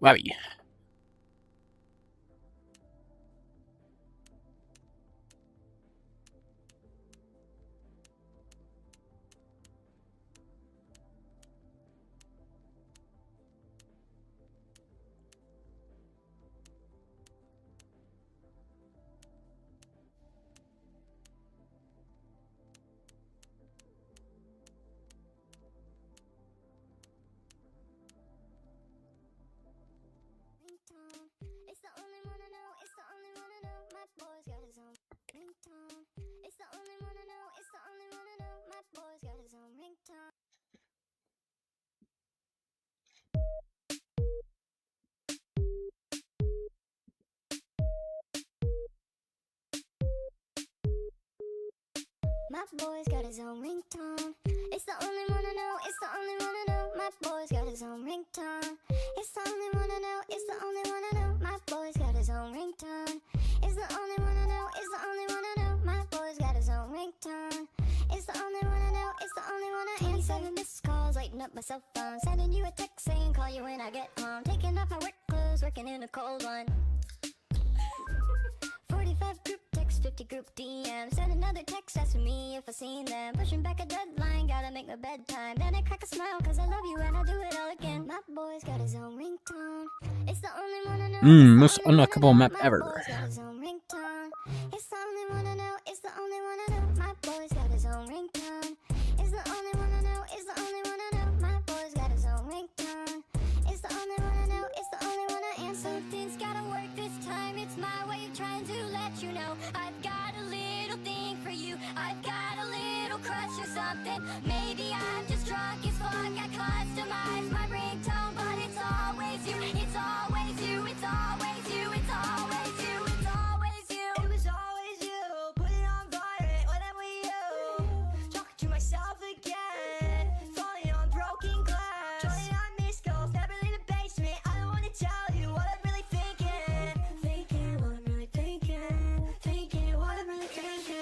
Wowie. It's the only one I know, it's the only one I know. My boy's got his own ringtone. It's the only one I know, it's the only one I know. My boy's got his own ringtone. My boy's got his own ringtone. It's the only one I know, it's the only one I know. My boy's got his own ringtone. It's the only one I know, it's the only one I know. My boy's got his own ringtone. It's the only one I know, it's the only one I know. My boy's got his own ringtone. It's the only one I know, it's the only one I answer. 27 missed calls, lighting up my cell phone. Sending you a text saying call you when I get home. Taking off my work clothes, working in a cold one. 45 group text, 50 group DM. Send another text asking me if I seen them. Pushing back a deadline, gotta make my bedtime. Then I crack a smile cause I love you and I do it all again. My boy's got his own ringtone. It's the only one I know. Most unlockable map ever. My boy's got his own ringtone. It's the only one I know, it's the only one I know. My boy's got his own ringtone. It's the only one I know, it's the only one I know. My boy's got his own ringtone. It's the only one I know, it's the only one I answer. Something's gotta work this time, it's my way of trying to let you know I've got a little thing for you. I've got a little crush or something. Maybe I'm just drunk as fuck. I customize my ringtone, but it's always you. It's always you. It's always you. It's always you. It's always you. It was always you. Put it on violent whenever you talking to myself again. Falling on broken glass. Joining on missed calls. Never leave the basement. I don't wanna tell you what I'm really thinking. Thinking what I'm really thinking. Thinking what I'm really thinking.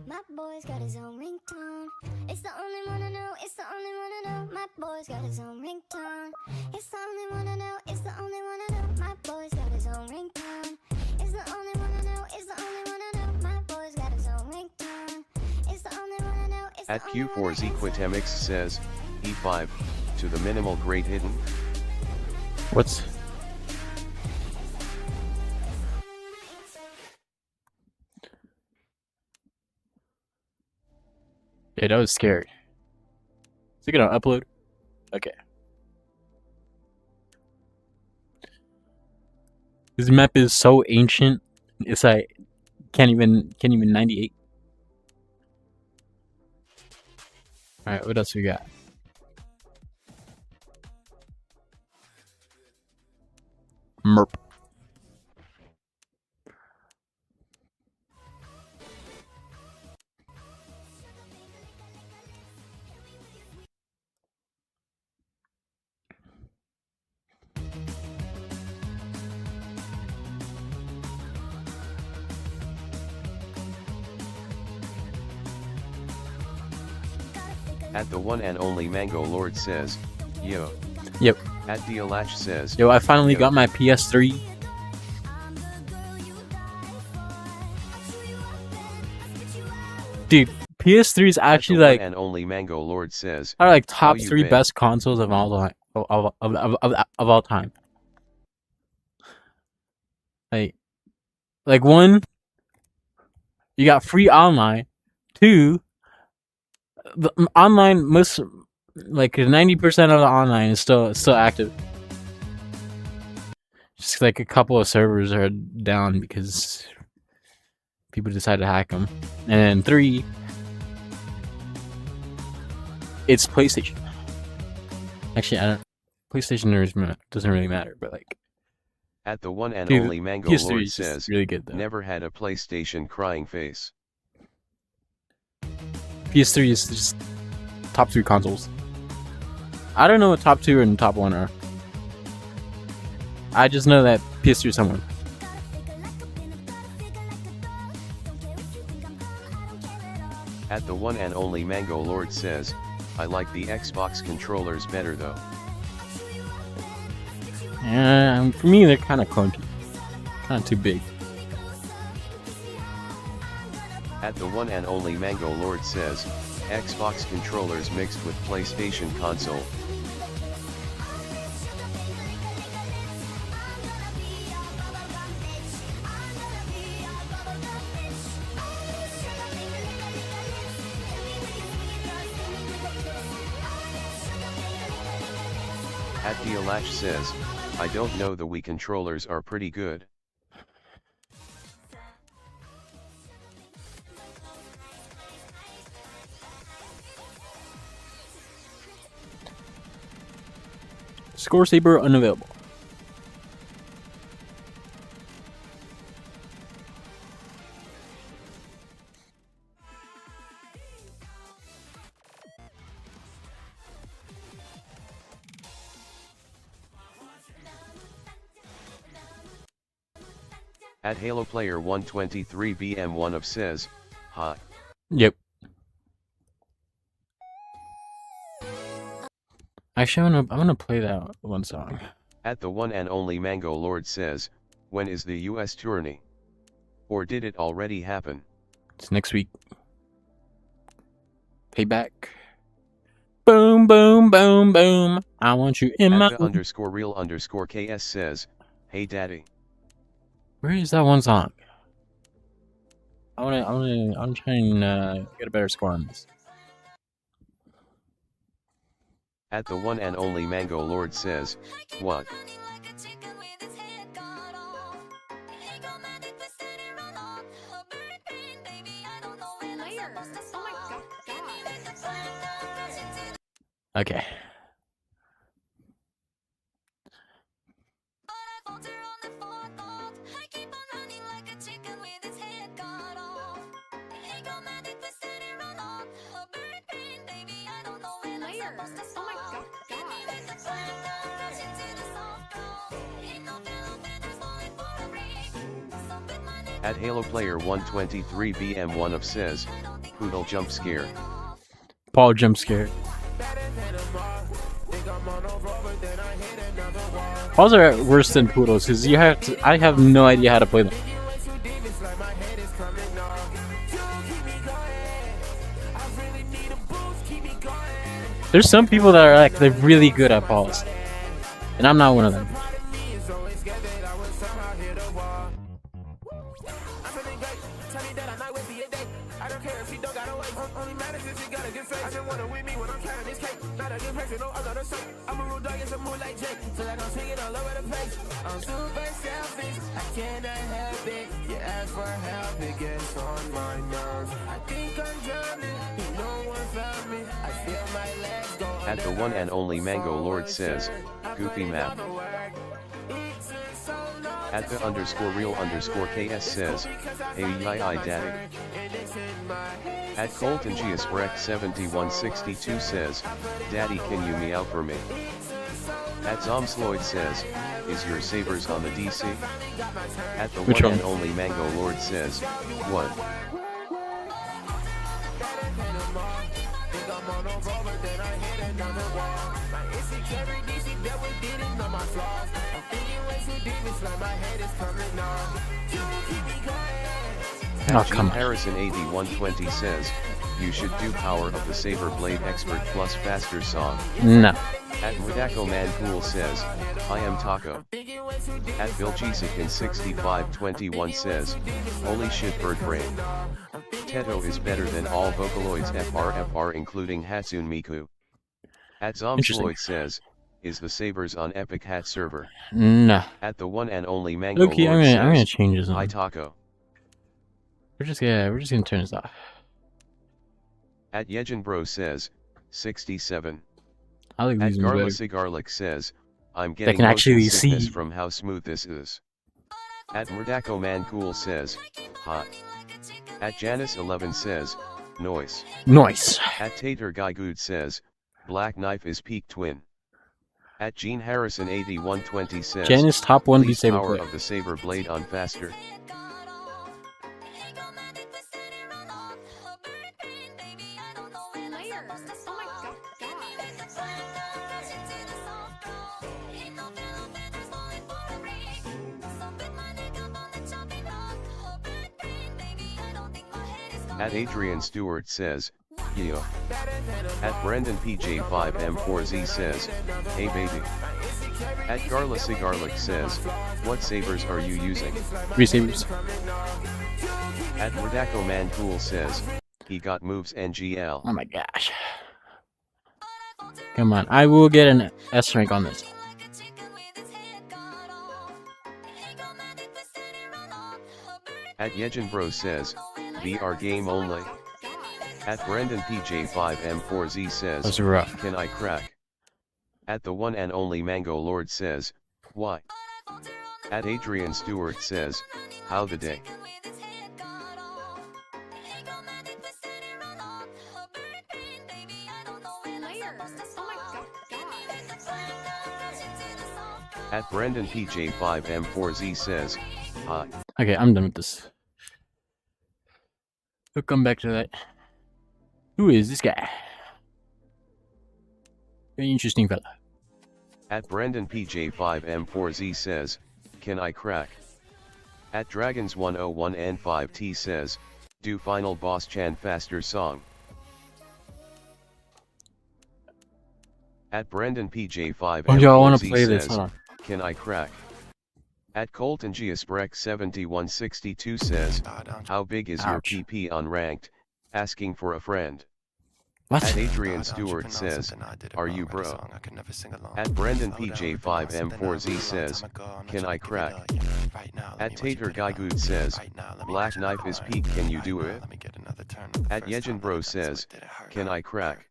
My boy's got his own ringtone. It's the only one I know, it's the only one I know. My boy's got his own ringtone. It's the only one I know, it's the only one I know. My boy's got his own ringtone. It's the only one I know, it's the only one I know. My boy's got his own ringtone. It's the only one I know, it's the At only one I Q4's answer. Equitemix says, E5, to the minimal great hidden. What's... Yeah, that was scary. Is it gonna upload? Okay. This map is so ancient. It's like can't even 98. All right, what else we got? Merp. At the one and only Mango Lord says, yo. Yep. At Dialash says, Yo, I finally yo. got my PS3. Dude, PS3 is actually At the like one and only Mango Lord says, are like top you 3 been? best consoles of all time. Of all time. Like one, you got free online. 2, the online most like 90% of the online is still active. Just like a couple of servers are down because people decided to hack them. And then 3, it's PlayStation. Actually, PlayStation doesn't really matter, but like. At the one and Dude, only Mango PS3 Lord is just says, really good though. never had a PlayStation crying face. PS3 is just top 3 consoles. I don't know what top 2 and top 1 are. I just know that PS2 is someone. At the one and only Mango Lord says, I like the Xbox controllers better though. For me, they're kind of clunky. Kind of too big. At the one and only Mango Lord says, Xbox controllers mixed with PlayStation console. At the Alash says, I don't know, the Wii controllers are pretty good. Score Saber unavailable. At Halo Player 123 BM1 of says, hi. Yep. Actually, I'm gonna play that one song. At the one and only Mango Lord says, when is the US tourney? Or did it already happen? It's next week. Payback. Boom, boom, boom, boom. I want you in my. At the _real_KS says, hey daddy. Where is that one song? I'm trying to get a better score on this. At the one and only Mango Lord says, what? Okay. At Halo Player 123 BM1 of says, Poodle jump scare. Paul jump scare. Paws are worse than poodles because you have to. I have no idea how to play them. There's some people that are like they're really good at paws, and I'm not one of them. At the one and only Mango Lord says, goofy map. At the _real_KS says, hey yi daddy. At Colton Giasbrek 7162 says, daddy can you meow for me? At Zomsloyd says, is your sabers on the DC? At the Which one one? and only Mango Lord says, what? Oh, come on. Harrison 8120 says, you should do Power of the Saber Blade Expert plus Faster song. No. At Mudako Man Cool says, I am Taco. At Bill Chisikin 6521 says, holy shit bird brain. Teto is better than all Vocaloids FR including Hatsune Miku. At Zomsloid says, is the Sabers on Epic Hat server? No. At the one and only Mango Okay, Lord I'm gonna says, change this hi one. Taco. We're just gonna turn this off. At Yejin Bro says, 67. I like At these ones Garla better. Cigarlic says, I'm getting can actually motion sickness see. from how smooth this is. At Murdako Man Cool says, hot. At Janice 11 says, noise. Noise. At Tater Guy Good says, Black Knife is peak twin. At Gene Harrison 8120 says, Jen is top 1 Beat "Please Saber power player. of the saber blade on faster." At Adrian Stewart says, "Yeah." At Brendan PJ5M4Z says, "Hey baby." At Garla Cigarlic says, "What sabers are you using?" 3 sabers. At Rodako Man Cool says, "He got moves NGL." Oh my gosh. Come on, I will get an S rank on this. At Yejin Bro says, "VR game only." At Brendan PJ5M4Z says, That's rough. "Can I crack?" At the one and only Mango Lord says, "Why?" At Adrian Stewart says, "How the day?" At Brendan PJ5M4Z says, "Hi." Okay, I'm done with this. We'll come back to that. Who is this guy? Very interesting fella. At Brendan PJ5M4Z says, "Can I crack?" At Dragons101N5T says, "Do final boss Chan faster song." At Brendan PJ5M4Z Oh, yo, I want to play this. says, Hold on. "Can I crack?" At Colton Giasbrek 7162 says, "How big is your Ouch. PP on ranked? Asking for a friend." What? At Adrian Stewart says, "Are you bro?" At Brendan PJ5M4Z says, "Can I crack?" At Tater Guygood says, "Black Knife is peak, can you do it?" At Yejin Bro says, "Can I crack?"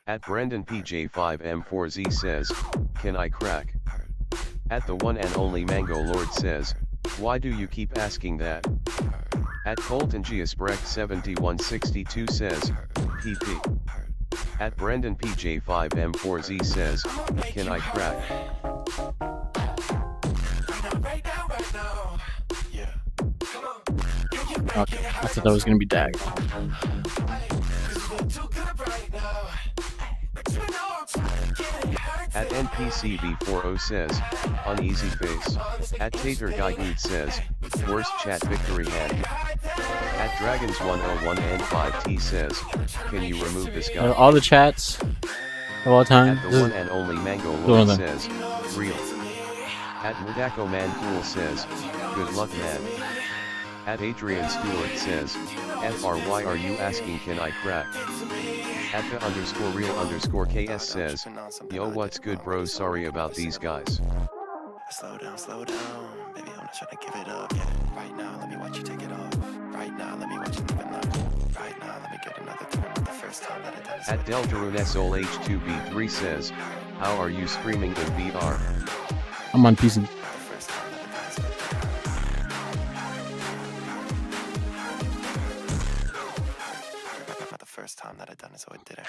At Brendan PJ5M4Z says, "Can I crack?" At the one and only Mango Lord says, "Why do you keep asking that?" At Colton Giasbrek 7162 says, "PP." At Brendan PJ5M4Z says, "Can I crack?" Okay, I thought that was gonna be Dag. At NPCB40 says, "Uneasy face." At Tater Guygood says, "Worst chat victory hand." At Dragons101N5T says, "Can you remove this guy?" All the chats of all time. At the one and only Mango one Lord of them. says, "Real." At Rodako Man Cool says, "Good luck man." At Adrian Stewart says, "FR, why are you asking can I crack?" At the _real_ KS says, "Yo, what's good bro, sorry about these guys." Slow down, baby, I'm not trying to give it up, yeah. Right now, let me watch you take it off. Right now, let me watch you live in love. Right now, let me get another turn. The first time that I done it. At Deltarune Sol H2B3 says, "How are you streaming in VR?" I'm on PC. The first time that I done it, so it didn't.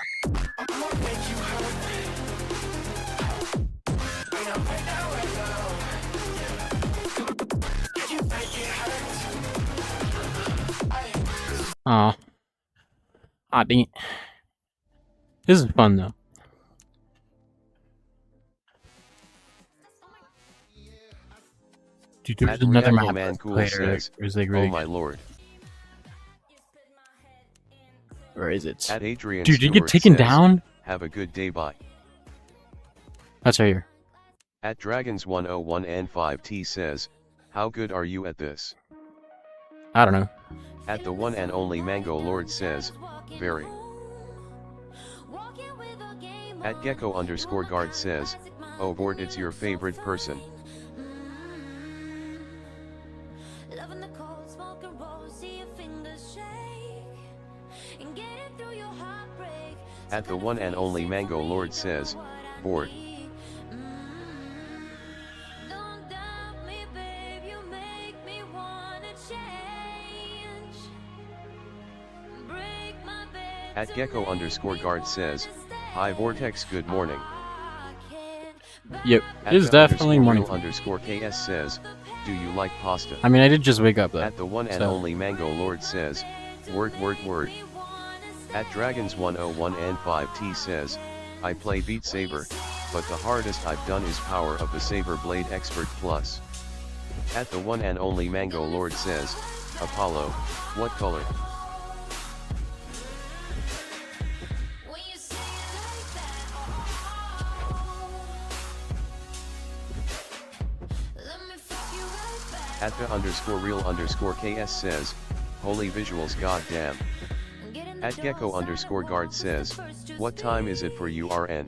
Aw. Ah, dang it. This is fun though. Dude, there's At another Reacto map Man Cool later. says, It's like "Oh really my lord." Where is it? At Adrian Dude, did you get Stewart taken says, down? "Have a good day, bye." That's right here. At Dragons101N5T says, "How good are you at this?" I don't know. At the one and only Mango Lord says, "Very." At Gecko_guard says, "Oh Bort, it's your favorite person." Loving the cold, smoking rose, see your fingers shake, and getting through your heartbreak. At the one and only Mango Lord says, "Bort." Don't doubt me, babe, you make me wanna change. Break my bed At Gecko_guard says, "Hi Vortex, good morning." Yep, At it is the definitely morning. _real _KS says, do you like pasta? I mean, I did just wake up though. At the one and so. only Mango Lord says, word. At Dragons101 and 5T says, I play Beat Saber, but the hardest I've done is Power of the Saber Blade Expert Plus. At the one and only Mango Lord says, Apollo, what color? At the _real_KS says, holy visuals goddamn. At gecko_guard says, what time is it for URN?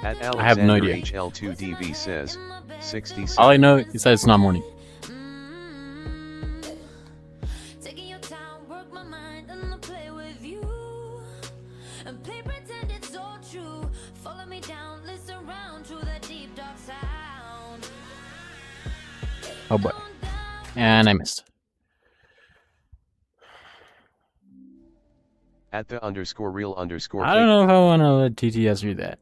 At I have no Alexander idea. HL2DV says, 66. All I know is that it's not morning. Taking your time, work my mind, and I'll play with you. And play pretend it's all true. Follow me down, listen round to that deep dark sound. Oh boy. And I missed. At the _real_K. I don't know if I want to let TTS read that.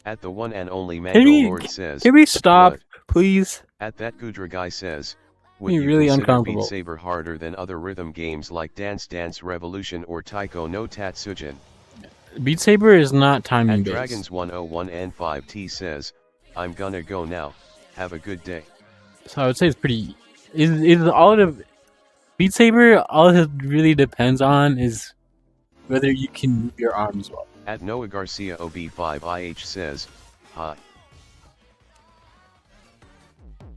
At the one and only Can Mango we, Lord says, can we stop, what? please? At that Gudra guy says, would You're you really consider uncomfortable. Beat Saber harder than other rhythm games like Dance Dance Revolution or Taiko no Tatsujin? Beat Saber is not timing At based. Dragons101 and 5T says, I'm gonna go now, have a good day. So I would say it's pretty. Is all of Beat Saber? All it really depends on is whether you can move your arms well. At Noah Garcia OB5IH says, hi.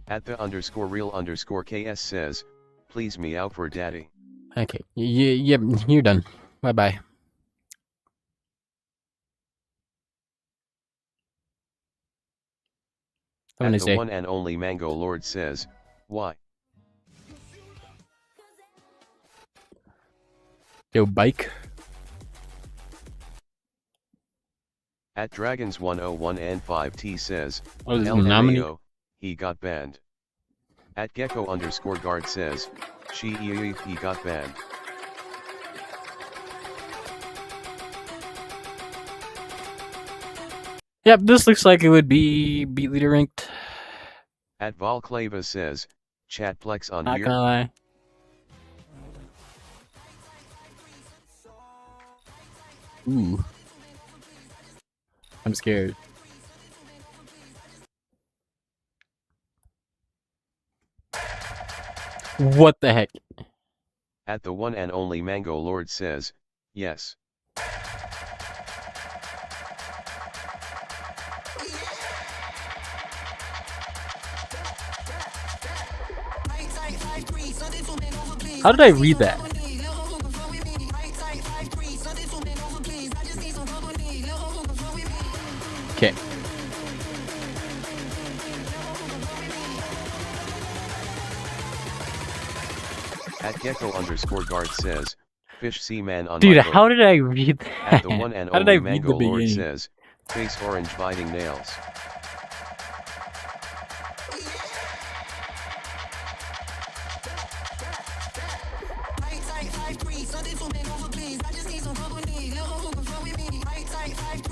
At the _real_KS says, please meow for daddy. Okay. Yep. You're done. Bye bye. Have a At nice the day. one and only Mango Lord says, why? Yo, bike. At Dragons101 and 5T says, Oh, this is nominee. LMAO, he got banned. At gecko_guard says, he got banned. Yep, this looks like it would be beat leader ranked. At Valclava says, Chatplex on Not here. gonna lie. Ooh. I'm scared. What the heck? At the one and only Mango Lord says, yes. How did I read that? Okay. At gecko_guard says, fish seaman on Dude, my boat. how did I read that? At the one and How did I only read the Mango Lord beginning? says, face orange biting nails.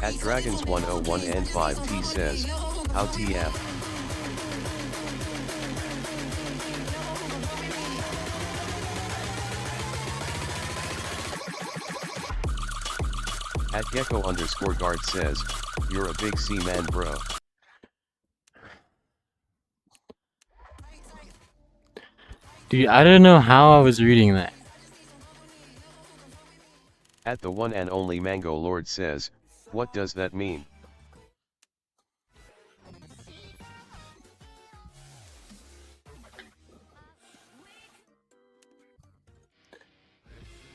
At Dragons101 and 5T says, how TF? At gecko_guard says, you're a big C-man bro. Dude, I don't know how I was reading that. At the one and only Mango Lord says, what does that mean?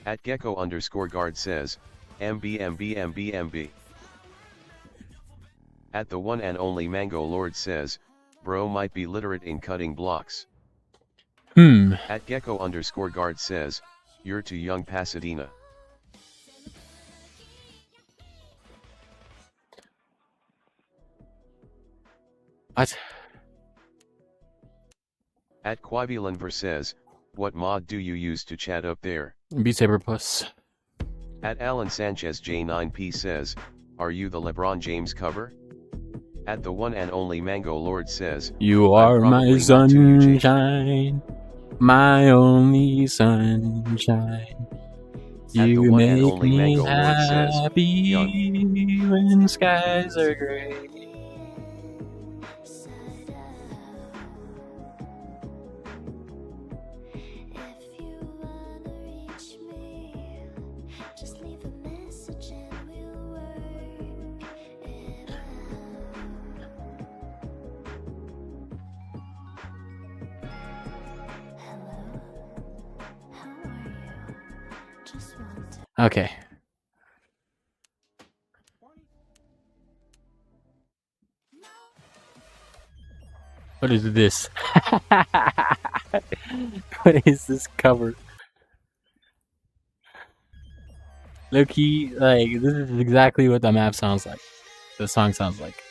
At gecko_guard says, MB. At the one and only Mango Lord says, bro might be literate in cutting blocks. At gecko_guard says, you're too young Pasadena. What? At Quivulanver says, what mod do you use to chat up there? Beat Saber Plus. At Alan Sanchez J9P says, are you the LeBron James cover? At the one and only Mango Lord says, You I'm are my probably not too new, Jason. sunshine, my only sunshine. At the You one and make only me Mango Lord says, happy young. when skies are gray. Inside out. If you wanna reach me, just leave a message and we'll work it out. Hello, how are you? Just want to. Okay. What is this? What is this cover? Low key, like, this is exactly what the map sounds like. The song sounds like.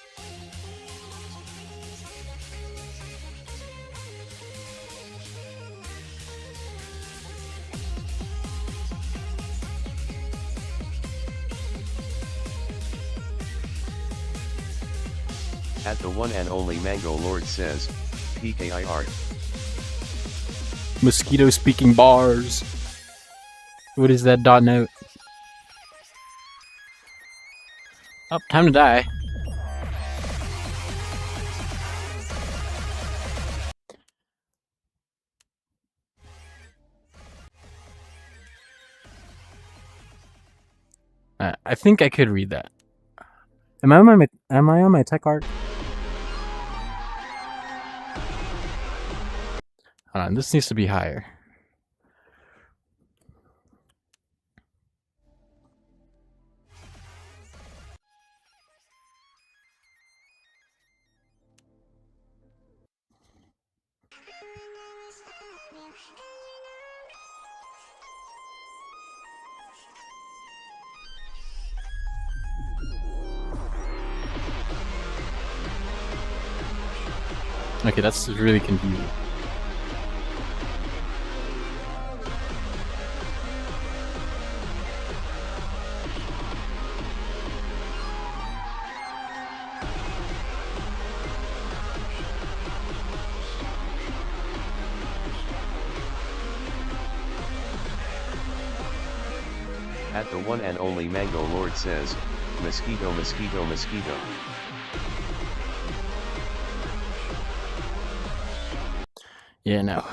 At the one and only Mango Lord says, PKIR. Mosquito speaking bars. What is that dot note? Oh, time to die. I think I could read that. Am I on my tech art? Hold on, this needs to be higher. Okay, that's really confusing. At the one and only Mango Lord says, mosquito, mosquito, mosquito. Yeah, no.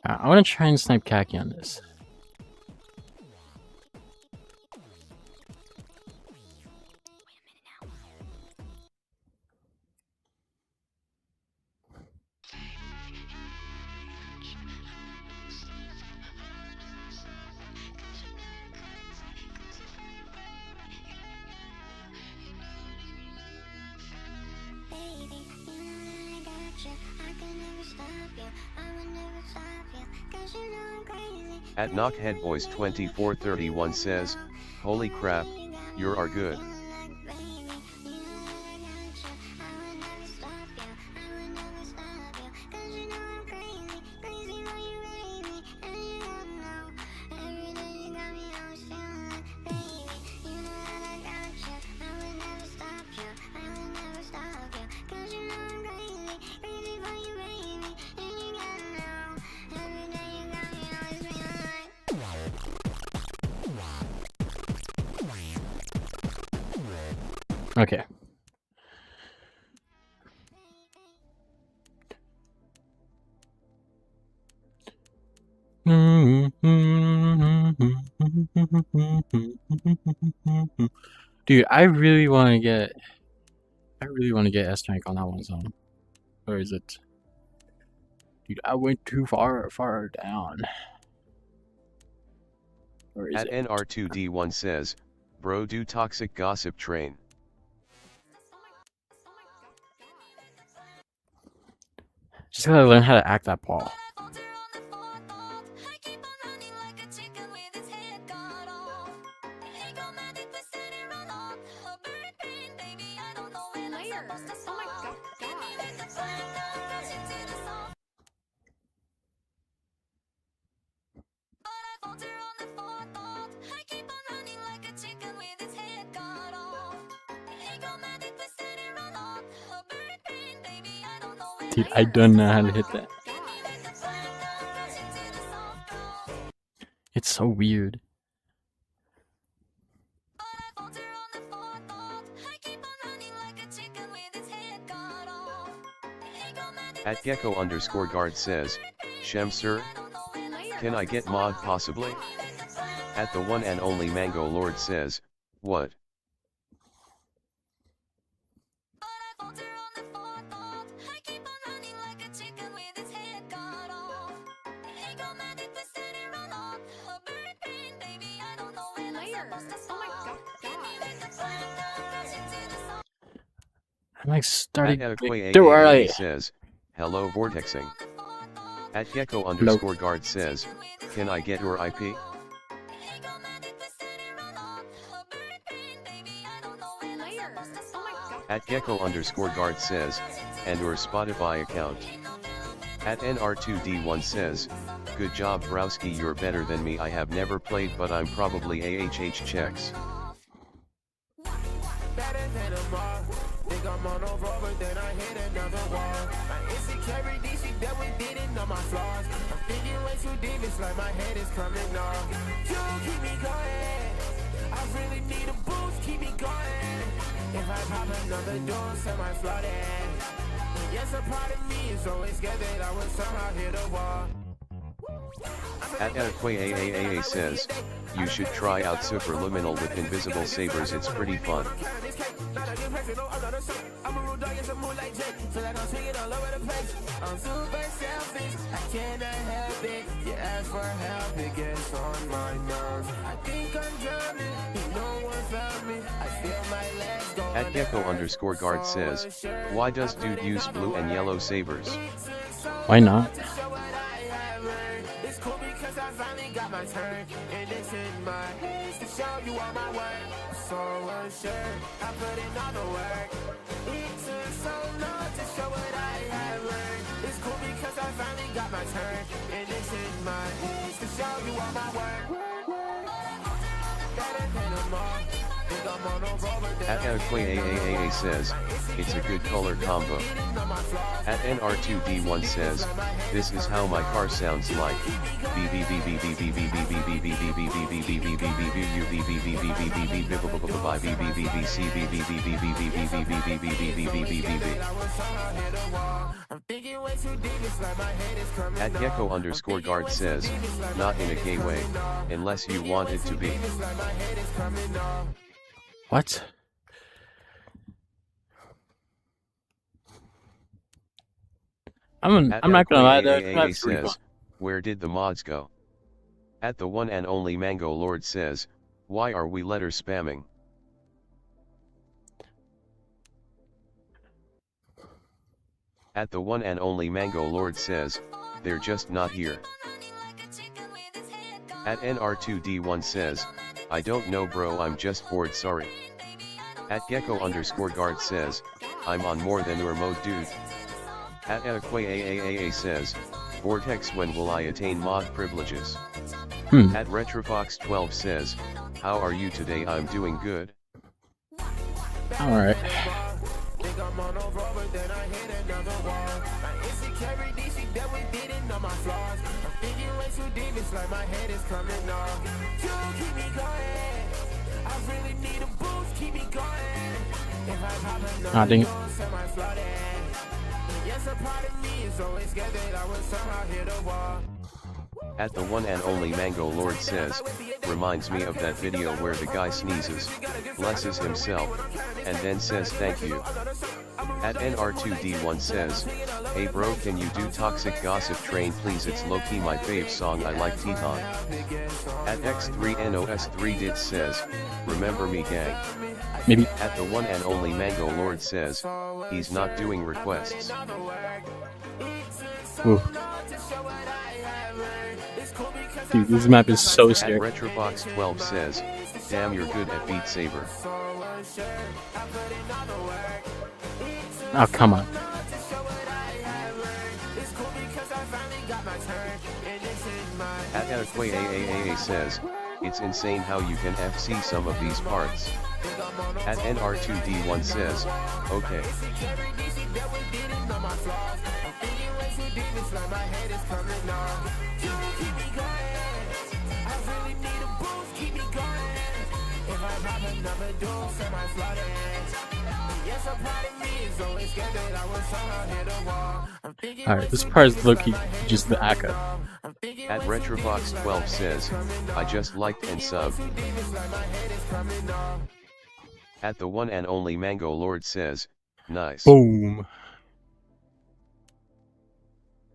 I want to try and snipe Khaki on this. Baby, you know that I got you. I can never stop you. I will never stop you. 'Cause you know I'm crazy. At Knockhead Boys 2431 says, holy crap, you are good. Okay. Dude, I really want to get S rank on that one zone. Where is it? Dude, I went too far down. Where is At it? NR2D1 says, bro do toxic gossip train. Just gotta learn how to act that ball. Dude, I don't know how to hit that. It's so weird. At Gecko_guard says, Shem sir? Can I get mod possibly? At the one and only Mango Lord says, what? I'm like starting At too early. says, hello vortexing. At Gecko_guard says, can I get your IP? At Gecko_guard says, and your Spotify account. At NR2D1 says, good job Browski, you're better than me. I have never played but I'm probably AHH checks. I'm on a rover, then I hit another wall. My insecurity, she dealt with it and all my flaws. I'm thinking way too deep, it's like my head is coming off. You keep me going, I really need a boost, keep me going. If I pop another door, set my flood in. Yes, a part of me is always scared that I would somehow hit a wall. At AAAAA says, you should try out Superliminal with invisible sabers, it's pretty fun. I'm a rude dog in some moonlight jet. Feel like I'm swinging all over the place. I'm super selfish, I cannot help it. You ask for help, it gets on my nerves. I think I'm drowning, no one found me. I feel my legs go. At Gecko_guard says, why does dude use blue and yellow sabers? Why not? It's cool because I finally got my turn. And it's in my hands to show you all my work. So unsure, I put in all the work. It took so long to show what I have learned. It's cool because I finally got my turn. And it's in my hands to show you all my work. Better than them all. Think I'm on a rover, then At AAAAA says, it's a good color combo. At NR2D1 says, this is how my car sounds like. At Gecko_guard says, not in a gay way, unless you want it to be. What? I'm not gonna lie though. That's pretty says, where did the mods go? At the one and only Mango Lord says, why are we letter spamming? At the one and only Mango Lord says, they're just not here. At NR2D1 says, I don't know bro, I'm just bored, sorry. At Gecko_guard says, I'm on more than your mode dude. At AAAAA says, Vortex, when will I attain mod privileges? At Retrofox12 says, how are you today? I'm doing good. Alright. Ah, dang it. At the one and only Mango Lord says, reminds me of that video where the guy sneezes, blesses himself, and then says thank you. At NR2D1 says, hey bro, can you do Toxic Gossip Train please, it's low-key my fave song, I like Teton. At X3NOS3dit says, remember me gang. Maybe. At the one and only Mango Lord says, he's not doing requests. Ooh. Dude, this map is so At scary. Retrobox12 says, damn you're good at Beat Saber. Oh, come on. At AAAAA says, It's insane how you can FC some of these parts. At NR2D1 says, okay. Alright, this part is low-key just the ACA. At Retrobox12 says, I just liked and sub. At the one and only Mango Lord says, nice. Boom.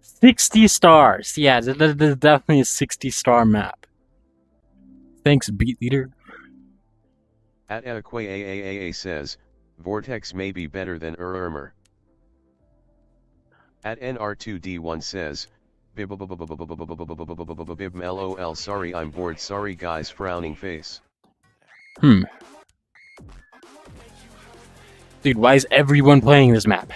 60 stars. Yeah, there's definitely a 60-star map. Thanks, Beat Leader. At Aakwa says, Vortex may be better than Urmer. At NR2D1 says, Bib lol sorry I'm bored sorry guys frowning face. Dude, why is everyone playing this map?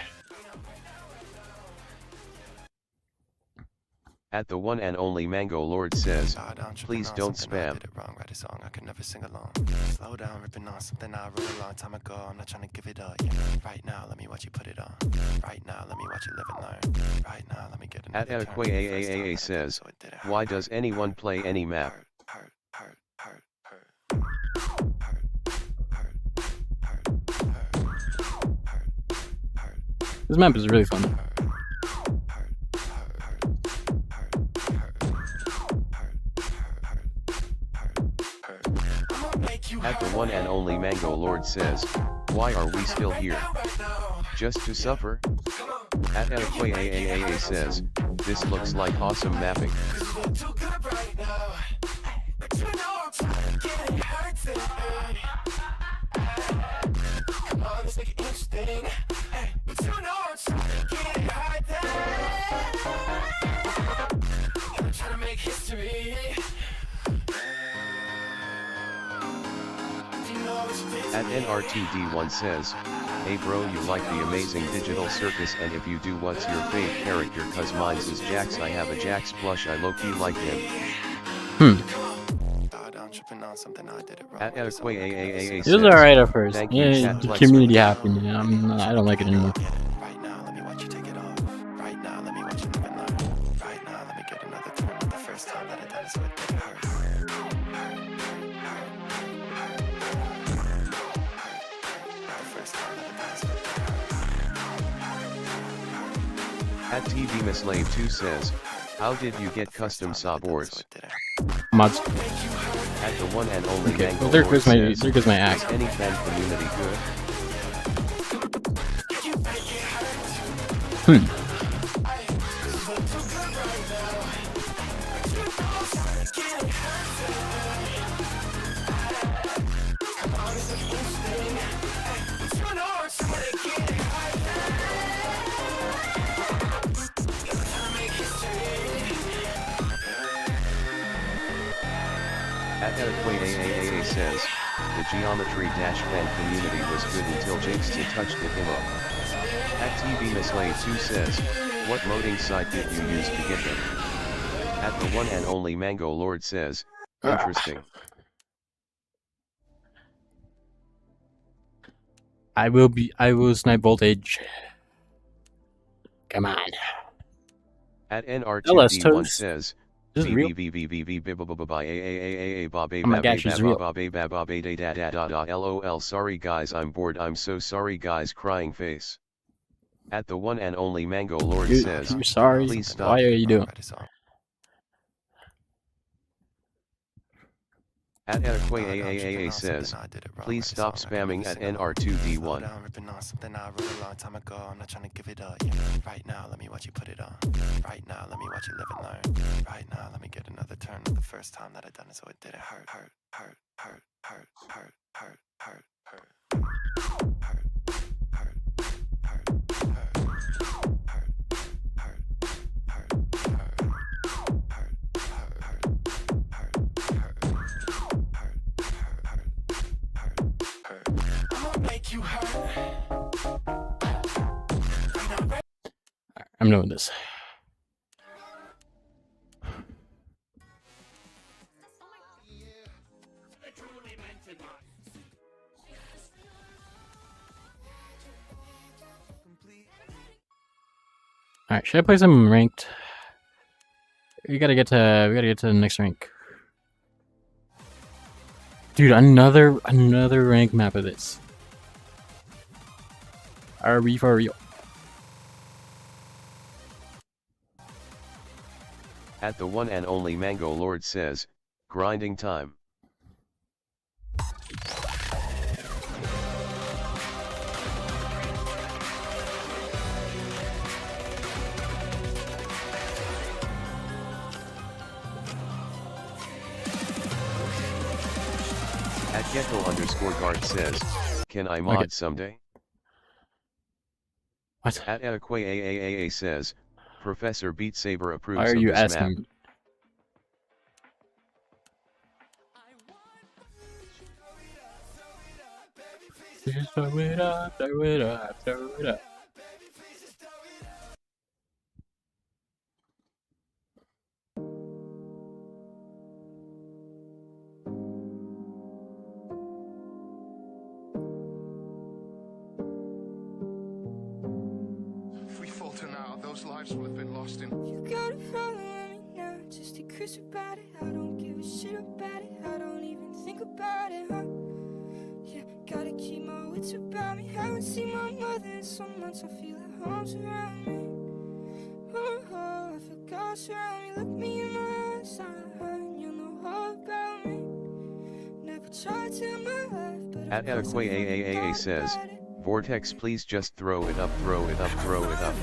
At the one and only Mango Lord says, please don't spam. I did it wrong, write a song I could never sing along. Slow down, ripping on something I wrote a long time ago. I'm not trying to give it up. Yeah. Right now, let me watch you put it on. Right now, let me watch you live and learn. Right now, let me get At Aakwa says, why does anyone play any map? This map is really fun. At the one and only Mango Lord says, why are we still here? Just to suffer? At Aakwa says, this looks like awesome mapping. At NR2D1 says, hey bro you like the amazing digital circus and if you do what's your fave character cause mine's is Jax I have a Jax plush I low-key like him. At Aakwa It says, was alright at first. thank you, Yeah, chat the flex community for- happened. I don't like it anymore. Right now, let me watch you take it off. Right now, let me watch you live and learn. Right now, let me get another turn. The first time that I done it, so it did hurt. At TV Mislave 2 says, how did you get custom sabors? Mods. At the one and only Okay, Mango well there Lord goes says, my is axe. any fan community good? At Aakwa says, the Geometry Dash fan community was good until Jixta touched him up. At TV Mislave 2 says, what loading site did you use to get them? At the one and only Mango Lord says, interesting. I will snipe voltage. Come on. At LS NR2D1 toast. says, This is real. oh my gosh, it's real. LOL sorry guys I'm bored I'm so sorry guys crying face. At the one and only Mango Lord Dude, says, you're sorry. please stop. Why are you doing? At Aakwa says, please stop spamming at NR2D1. Right now, let me watch you put it on. Right now, let me watch you live and learn. Right now, let me get another turn. The first time that I done it, so it didn't hurt. I'm doing this. Alright, should I play some ranked? We gotta get to the next rank. Dude, another rank map of this. Are we for real? At the one and only Mango Lord says, grinding time. At Gecko_guard says, can I mod Okay. someday? What? At Adequate AAAA says, Professor Beat Saber approves Why are of you this map. asking? Just throw it up, throw it up, throw it up. If we falter now, those lives will have been lost in. You gotta follow me now, just to Chris about it. I don't give a shit about it, I don't even think about it, huh? Yeah, gotta keep my wits about me. Haven't seen my mother in some months, I feel like home's around me. Oh, oh, I feel God surround me. Look me in my eyes, you know all about me. Never tried to in my life, but At Adequate AAAA says, Vortex please just throw it up, throw it up, throw it up.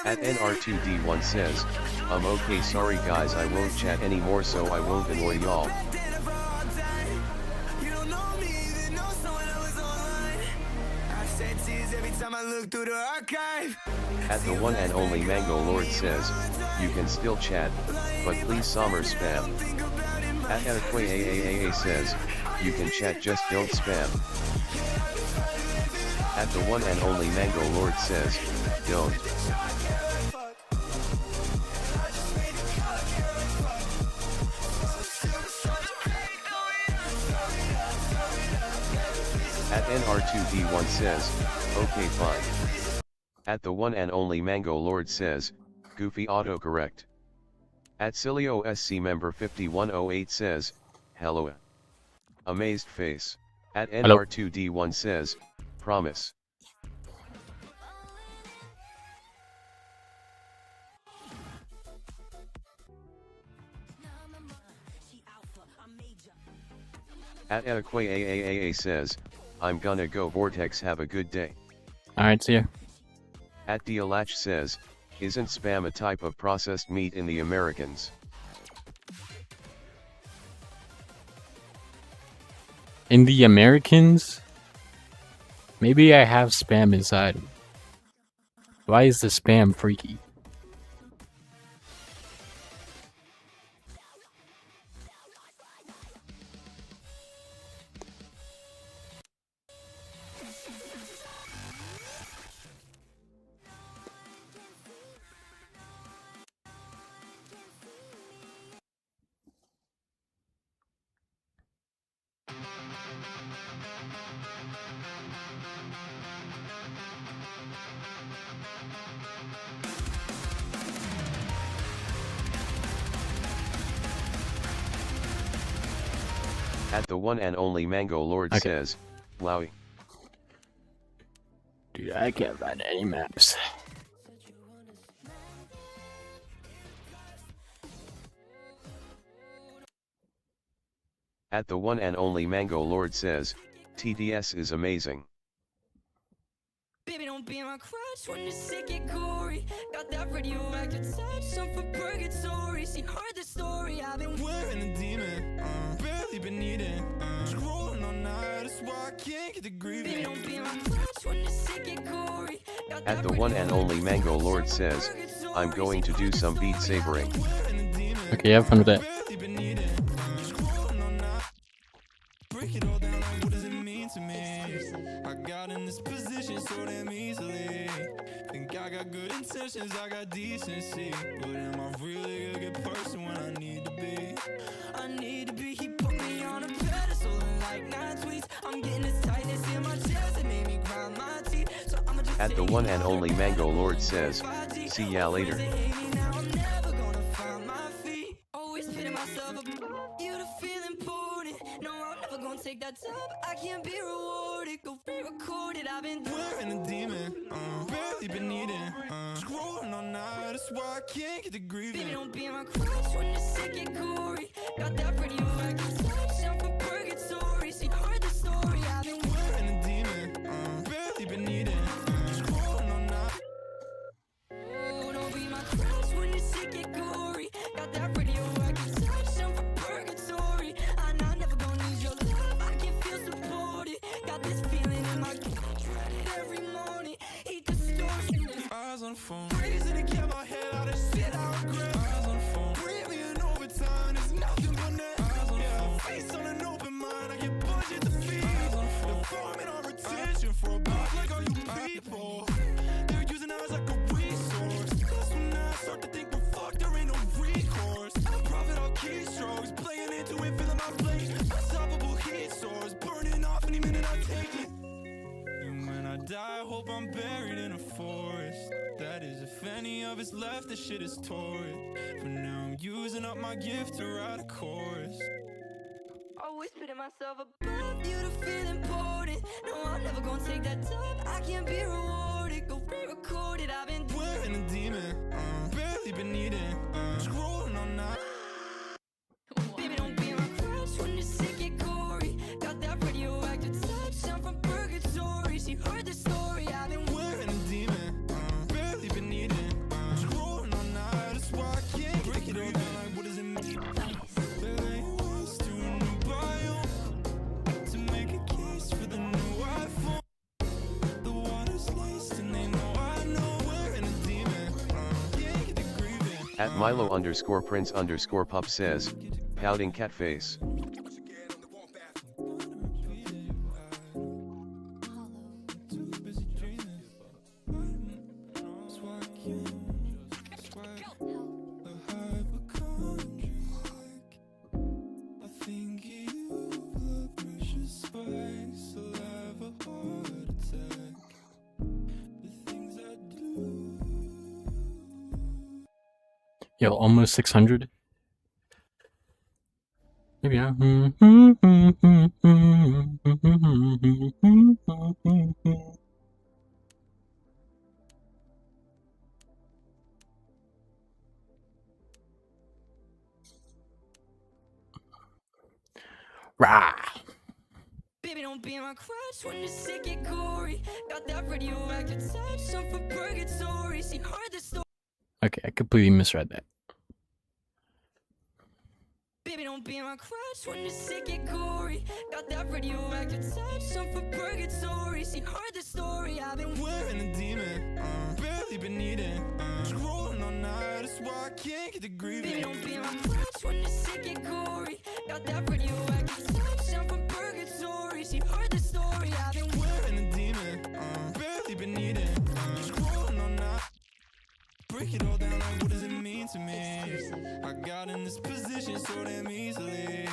At NR2D1 says, okay sorry guys I won't chat anymore so I won't annoy y'all. At the one and only Mango Lord says, you can still chat, but please Sommer spam. At Adequate AAAA says, you can chat just don't spam. At the one and only Mango Lord says, don't. At NR2D1 says, okay fine. At the one and only Mango Lord says, goofy autocorrect. At Cilio SC member 5108 says, hello. Amazed face. At Hello. NR2D1 says, promise. At Adequate AAAA says, I'm gonna go Vortex have a good day. Alright, see ya. At Dialach says, isn't spam a type of processed meat in the Americans? In the Americans? Maybe I have spam inside. Why is the spam freaky? At the one and only Mango Lord Okay. says, wowie. Dude, I can't find any maps. At the one and only Mango Lord says, TDS is amazing. Baby, don't be my crush when the sick get gory. Got that radioactive touch, some for purgatory. She heard the story, I've been Wearing a demon, barely been eating. Scrolling all night, that's why I can't get the Baby, grieving. don't be my crush when the sick get gory. Got At that the one and only Mango Lord says, purgatory. I'm going to do some beat sabering. Okay, have fun with that. Barely been eating, scrolling all night. Break it all down, like what does it mean to me? I got in this position so damn easily. Think I got good intentions, I got decency. But am I really a good person when I need to be? I need to be, he put me on a pedestal and like 9 tweets. I'm getting this tightness in my chest, it made me grind my teeth. So I'ma just At the one and only Mango Lord says, See ya later. Now I'm never gonna find my feet. Always pitting myself above you to feel important. No, I'm never gonna take that job. I can't be rewarded. Go re-record it. I've been Wearing a demon, barely been eating, scrolling all night, that's why I can't get the grieving. Baby, don't be my crush when you're sick and gory. Got that radioactive touch, I'm from purgatory. See, heard the story. I've been Wearing a demon, barely been eating, scrolling all night. Oh, don't be my crush when you're sick and gory. Got that radioactive touch, I'm from purgatory. I'm never gonna lose your love, I can feel supported. Got this feeling in my gut, every morning. Heat distortion. Eyes on the phone, crazy to get my head out of shit I regret. Eyes on the phone, breathing overtime, there's nothing but net. Eyes on the phone, face on an open mind, I get budget to feed. Eyes on the phone, farming on retention for a buck like all you people. They're using us like a resource. That's when I start to think we're fucked, there ain't no recourse. I profit all keystrokes, playing into it, filling my plate. Unstoppable heat source, burning off any minute I take it. And when I die, I hope I'm buried in a forest. That is, if any of it's left, this shit is torrid. For now, I'm using up my gift to write a chorus. Always putting myself above you to feel important. No, I'm never gonna take that job. I can't be rewarded. Go re-record it. I've been Wearing a demon, barely been eating, scrolling all night. Baby, don't be my crush when you're sick and gory. Got that radioactive touch, I'm from purgatory. She heard the story. I've been Wearing a demon, barely been eating, scrolling all night. That's why I can't break it all down. Like, what does it mean? They wants to a new biome to make a case for the new iPhone. The water's laced and they know I know. Wearing a demon, can't get the grieving. At Milo_Prince_Pup says, pouting cat face. Too busy dreaming. That's why I can't swipe a hypochondriac. I think you blood pressure spikes. I'll have a heart attack. The things I do. Yo, almost 600. Maybe not. Rah. Baby, don't be my crush when you're sick and gory. Got that radioactive touch, I'm from purgatory. She heard the story. Okay, I completely misread that. Baby, don't be my crush when you're sick and gory. Got that radioactive touch, I'm from purgatory. She heard the story. I've been Wearing a demon, barely been eating, scrolling all night. That's why I can't get the grieving. Baby, don't be my crush when you're sick and gory. Got that radioactive touch, I'm from purgatory. She heard the story. I've been Wearing a demon, barely been eating, scrolling all night. Break it all down, like, what does it mean to me? I got in this position so damn easily.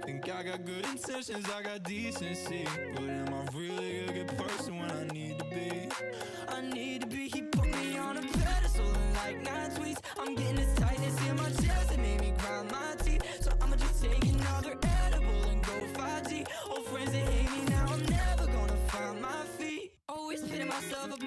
Think I got good intentions, I got decency. But am I really a good person when I need to be? I need to be. He put me on a pedestal and like 9 tweets. I'm getting this tightness in my chest, it made me grind my teeth. So I'ma just take another edible and go 5G. Old friends that hate me now, I'm never gonna find my feet. Always pitting myself above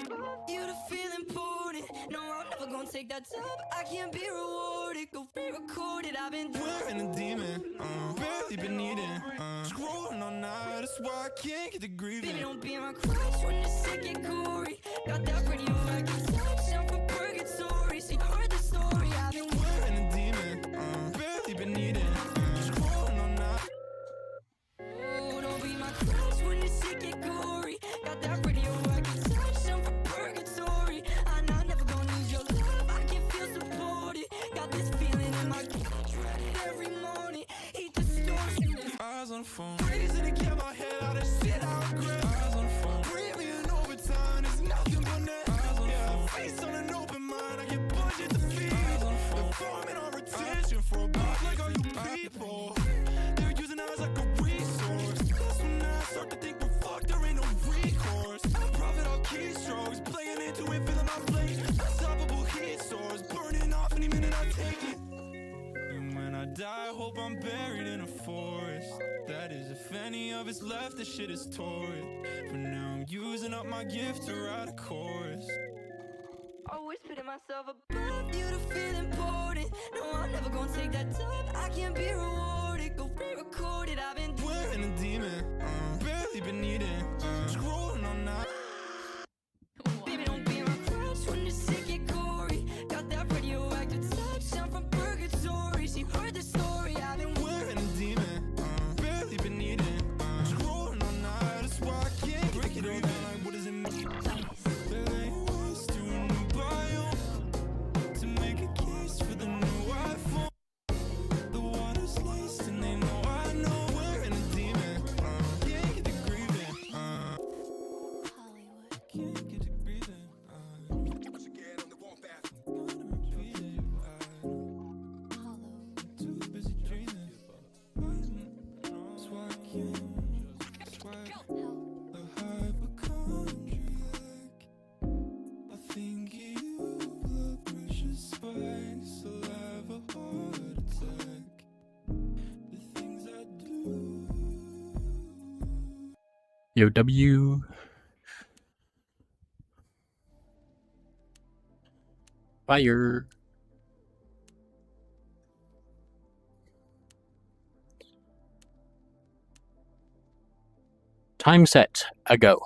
you to feel important. No, I'm never gonna take that job. I can't be rewarded. Go re-record it. I've been Wearing a demon, barely been eating, scrolling all night. That's why I can't get the grieving. Baby, don't be my crush when you're sick and gory. Got that radioactive touch, I'm from purgatory. She heard the story. I've been Wearing a demon, barely been eating, scrolling all night. Oh, don't be my crush when you're sick and gory. Got that radioactive touch, I'm from purgatory. I'm never gonna lose your love, I can feel supported. Got this feeling in my gut, every morning. Heat distortion. Eyes on the phone, crazy to get my head out of shit I regret. Eyes on the phone, breathing overtime, there's nothing but net. Eyes on the phone, face on an open mind, I get budget to feed. Eyes on the phone, farming on retention for a buck like all you people. They're using us like a resource. That's when I start to think we're fucked, there ain't no recourse. I profit all keystrokes, playing into it, filling my plate. Unstoppable heat buried in a forest. That is, if any of it's left, the shit is torrid. But now I'm using up my gift to write a chorus. Always putting myself above you to feel important. No, I'm never gonna take that time. I can't be rewarded. Go re-record it. I've been wearing a demon. Barely been eating. Scrolling on that. Baby, don't be my crush when you're sick and gory. Got that radioactive touch. I'm from purgatory. She heard the story. I've been wearing a demon. Barely been eating. Scrolling on that. That's why I can't break it all down. Like, what does it mean? Yo, W. Fire. Time set. A go.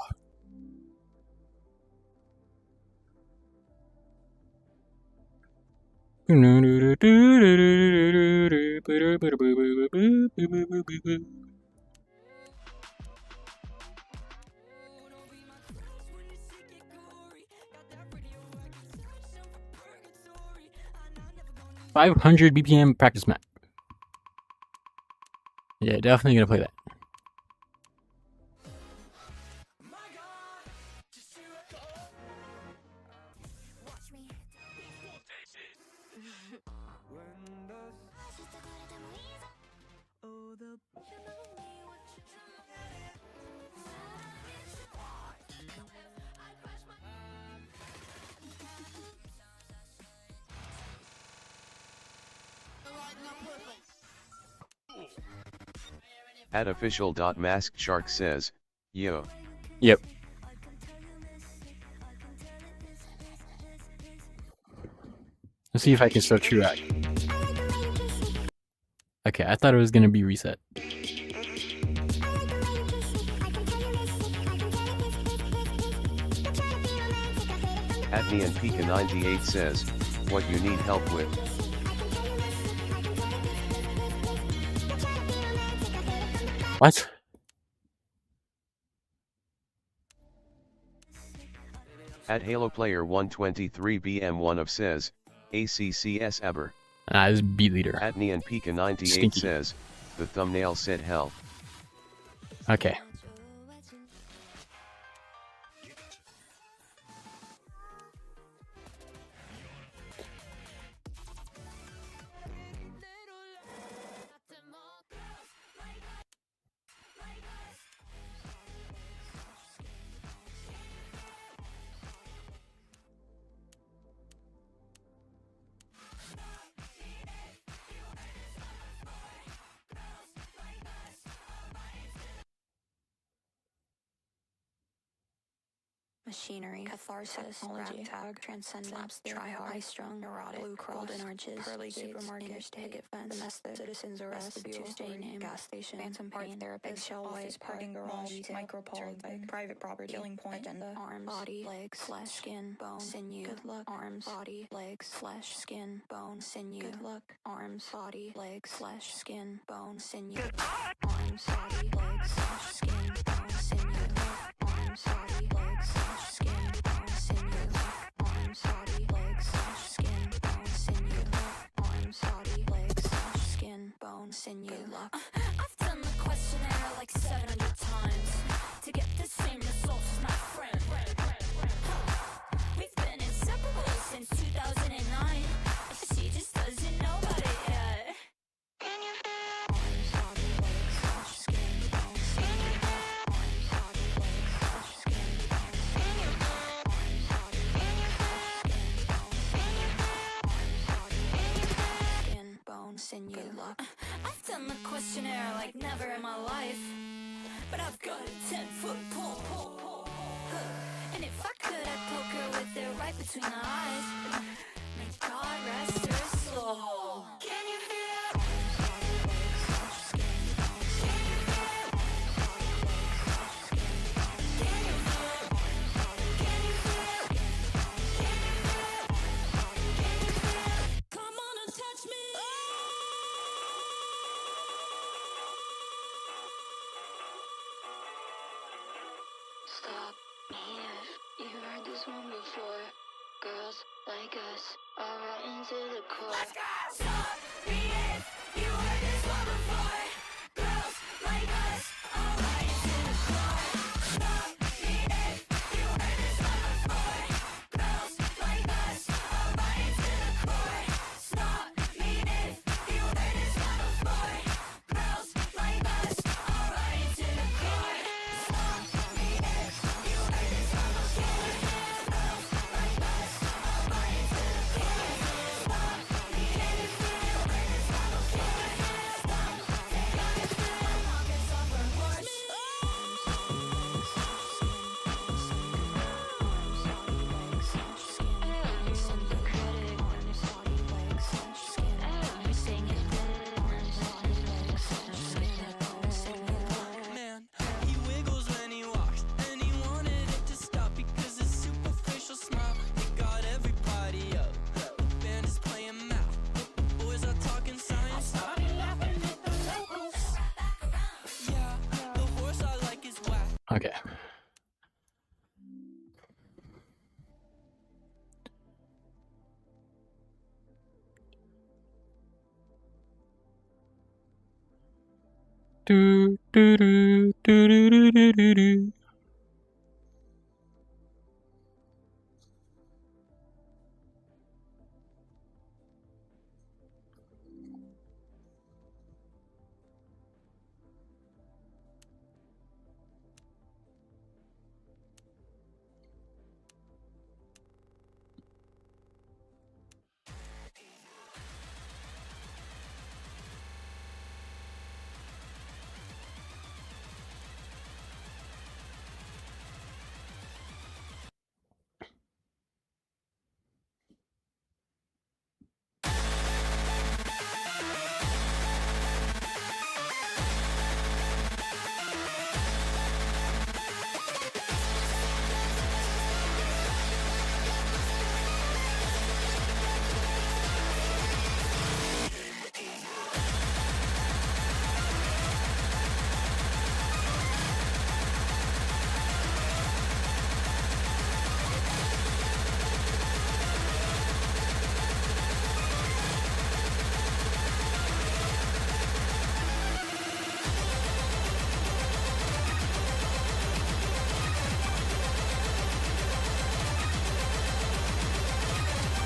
.500 BPM practice map. Yeah, definitely gonna play that. At official.maskedshark says, yo. Yep. Let's see if I can start true act. Okay, I thought it was gonna be reset. At NeonPika98 says, what you need help with. What? At HaloPlayer123BM1 of says, ACCS ever. Nah, this is beat leader. At NeonPika98 Stinky. says, the thumbnail said hell. Okay. Machinery, catharsis, technology, tag, transcendence, try-hard, high-strung, neurotic, blue cross, golden arches, pearly supermarket, interstate, fence, domestic, citizens arrest, Tuesday name, gas station, phantom pain, therapist, shell office, parking garage, micropolitan, private property, killing point, agenda, arms, body, legs, flesh, skin, bone, sinew, good luck, arms, body, legs, flesh, skin, bone, sinew, good luck, arms, body, legs, flesh, skin, bone, sinew, arms, body, legs, flesh, skin, bone, sinew, arms, body, legs, flesh, skin, bone, sinew, arms, body, legs, flesh, skin, bone, sinew, arms, body, legs, flesh, skin, bone, sinew. I've done the questionnaire like 700 times to get the same results as my friend. We've been inseparable since 2009. She just doesn't know about it yet. Arms, body, legs, flesh, skin, bone, sinew, arms, body, legs, flesh, skin, bone, sinew, arms, body, legs, flesh, skin, bone, sinew, arms, body, legs, skin, bone, sinew. I've done the questionnaire like never in my life, but I've got a 10-foot pole. And if I could, I'd poke her with it right between the eyes. May God rest her soul. Can you feel it? Come on and touch me. Stop me if you heard this one before. Girls like us are right into the core. Stop me if you heard this one before. Girls like us, alright to the core. Stop me if you heard this one before. Girls like us, alright to the core. Stop me if you heard this one before. Girls like us, alright to the core. Stop me if you heard this one before. Girls like us, alright to the core. Stop me if you heard this one before. Stop, take on it, longest suffer horse. Man, he wiggles when he walks, and he wanted it to stop because his superficial smile, it got everybody up. The band is playing math, boys are talking science. Yeah, the horse I like is whack. Okay. Do do do do do do do do do.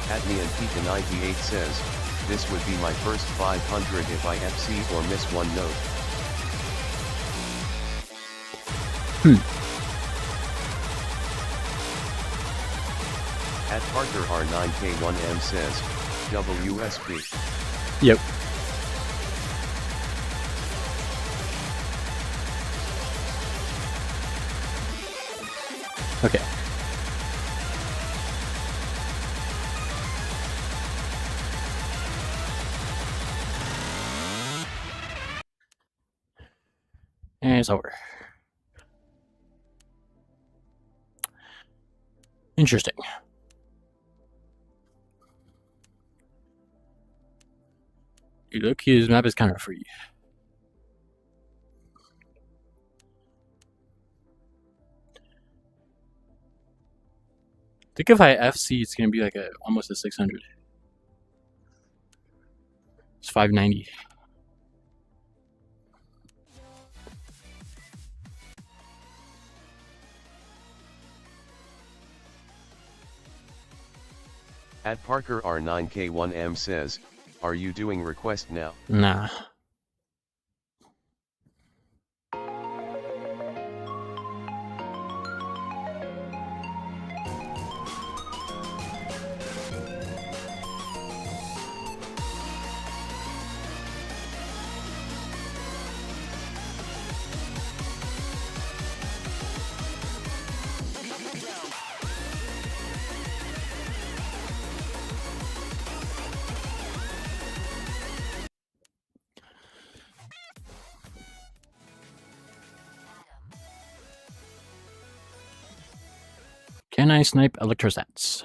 Atney and Pika 98 says, this would be my first 500 if I FC or miss one note. At Parker R9K1M says, WSB. Yep. Okay. And it's over. Interesting. You look, his map is kind of free. I think if I FC, it's gonna be like almost a 600. It's 590. At Parker R9K1M says, are you doing request now? Nah. Can I snipe electrostats?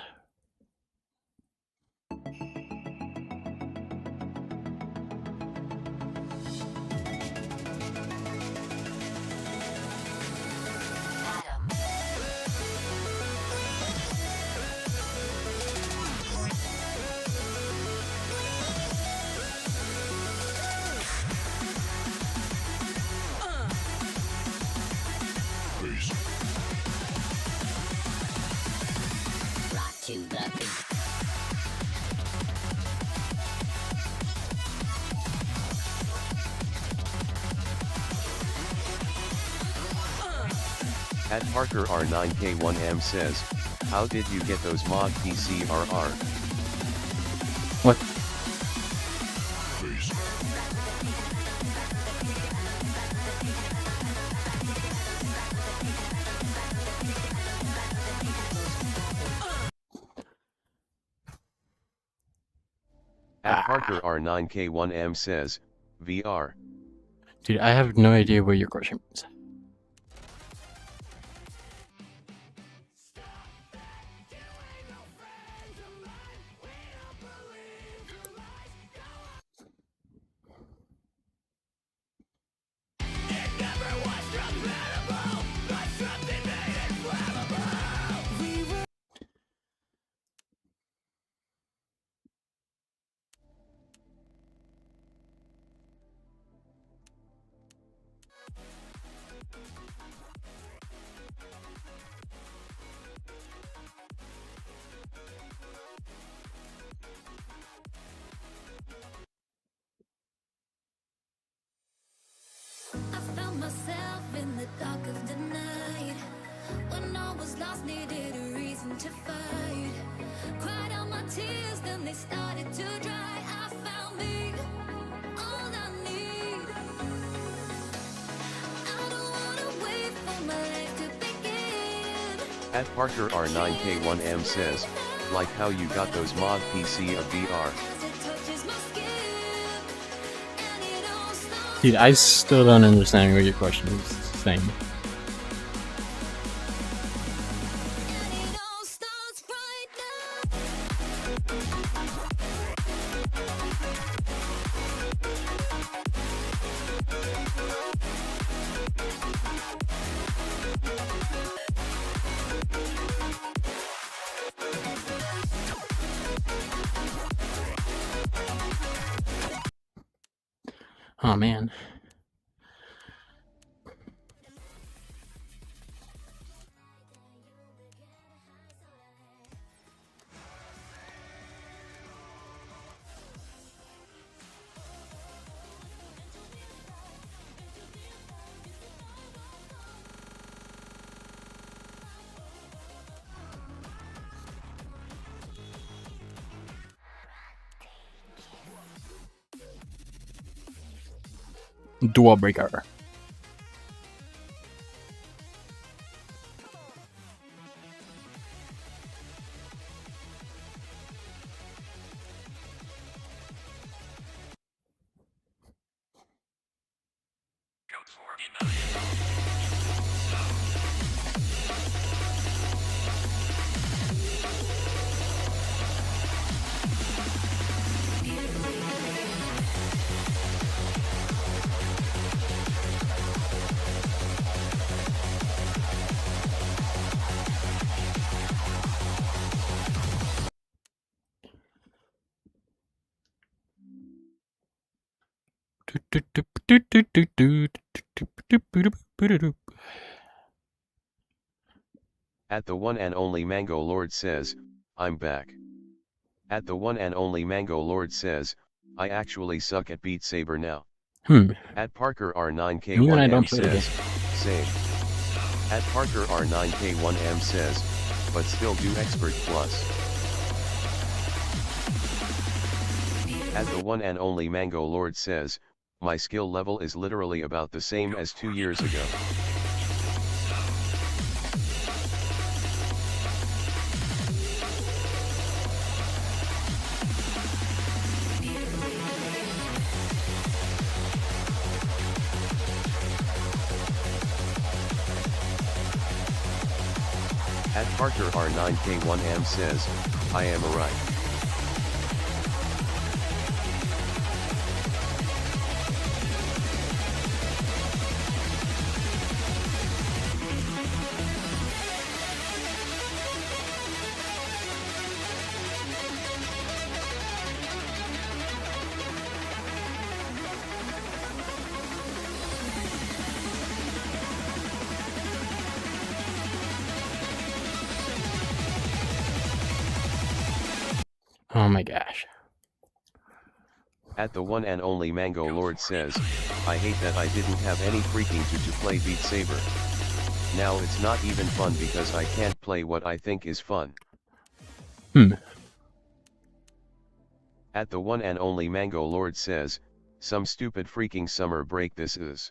At Parker R9K1M says, how did you get those mod PCRR? What? At Parker R9K1M says, VR. Dude, I have no idea what your question means. I found myself in the dark of the night. When I was lost, needed a reason to fight. Cried out my tears, then they started to dry. I found me, all I need. I don't wanna wait for my life to begin. At Parker R9K1M says, like how you got those mod PC of VR. As it touches my skin, and it all starts. Dude, I still don't understand what your question is saying. And it all starts right now. Oh man. Dual breaker. At the one and only Mango Lord says, I'm back. At the one and only Mango Lord says, I actually suck at Beat Saber now. At Parker Even I don't R9K1M play the game. says, same. At Parker R9K1M says, but still do Expert Plus. At the one and only Mango Lord says, my skill level is literally about the same as 2 years ago. At Parker R9K1M says, I am alright. Oh my gosh. At the one and only Mango Lord says, I hate that I didn't have any freaking to play Beat Saber. Now it's not even fun because I can't play what I think is fun. At the one and only Mango Lord says, some stupid freaking summer break this is.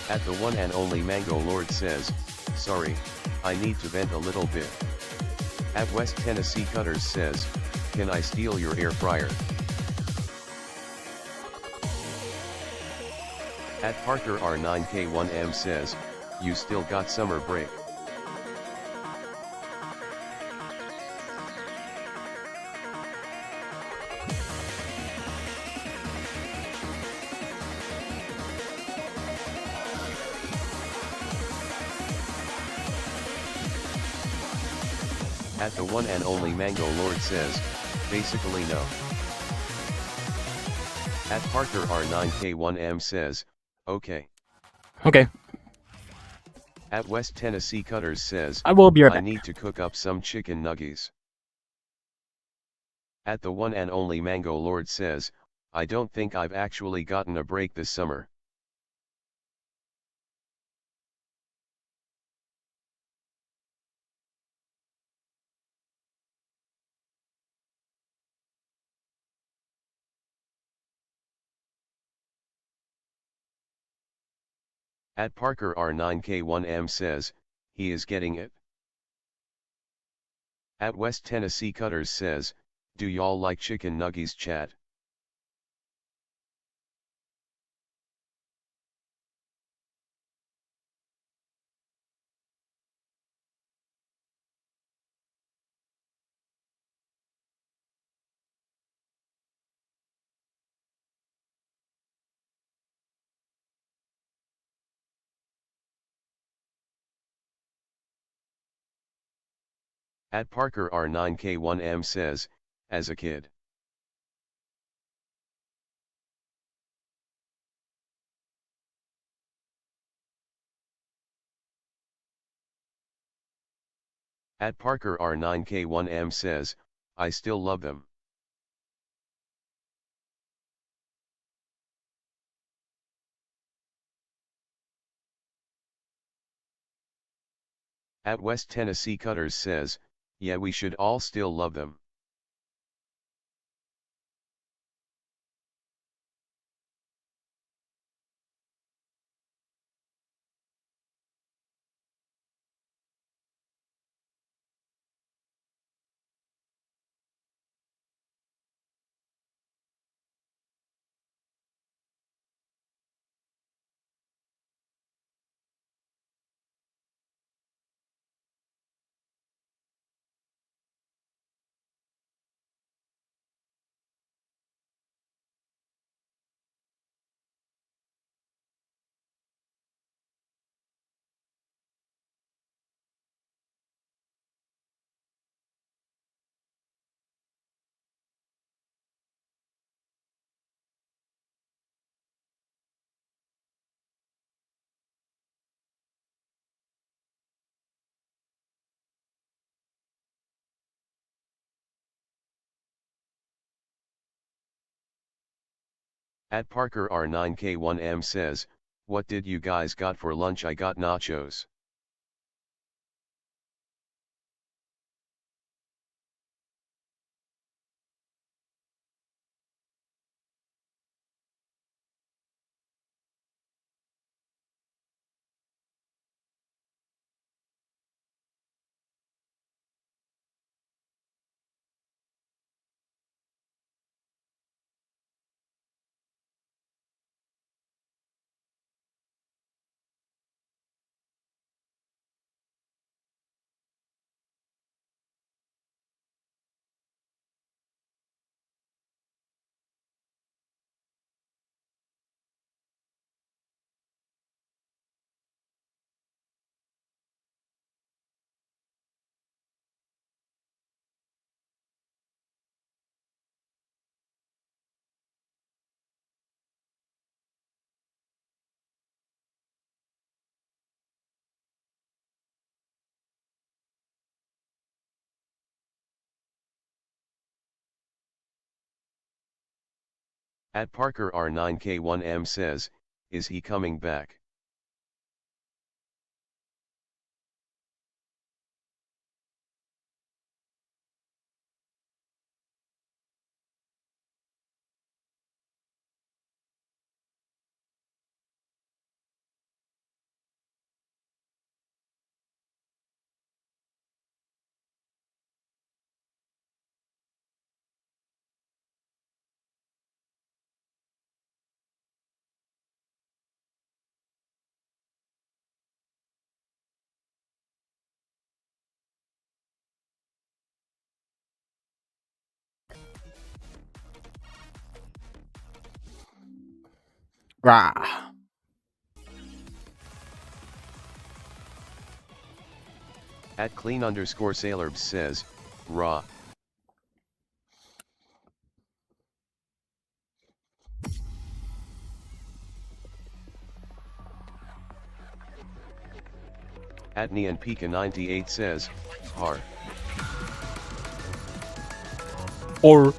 At the one and only Mango Lord says, sorry, I need to vent a little bit. At West Tennessee Cutters says, can I steal your air fryer? At Parker R9K1M says, you still got summer break. At the one and only Mango Lord says, basically no. At Parker R9K1M says, okay. Okay. At West Tennessee Cutters says, I will be right I back. need to cook up some chicken nuggies. At the one and only Mango Lord says, I don't think I've actually gotten a break this summer. At Parker R9K1M says, he is getting it. At West Tennessee Cutters says, do y'all like chicken nuggies chat? At Parker R9K1M says, as a kid. At Parker R9K1M says, I still love them. At West Tennessee Cutters says, yeah, we should all still love them. At Parker R9K1M says, what did you guys got for lunch? I got nachos. At Parker R9K1M says, is he coming back? Rah. At clean_sailorbs says, raw. At neonpika98 says, har. Or.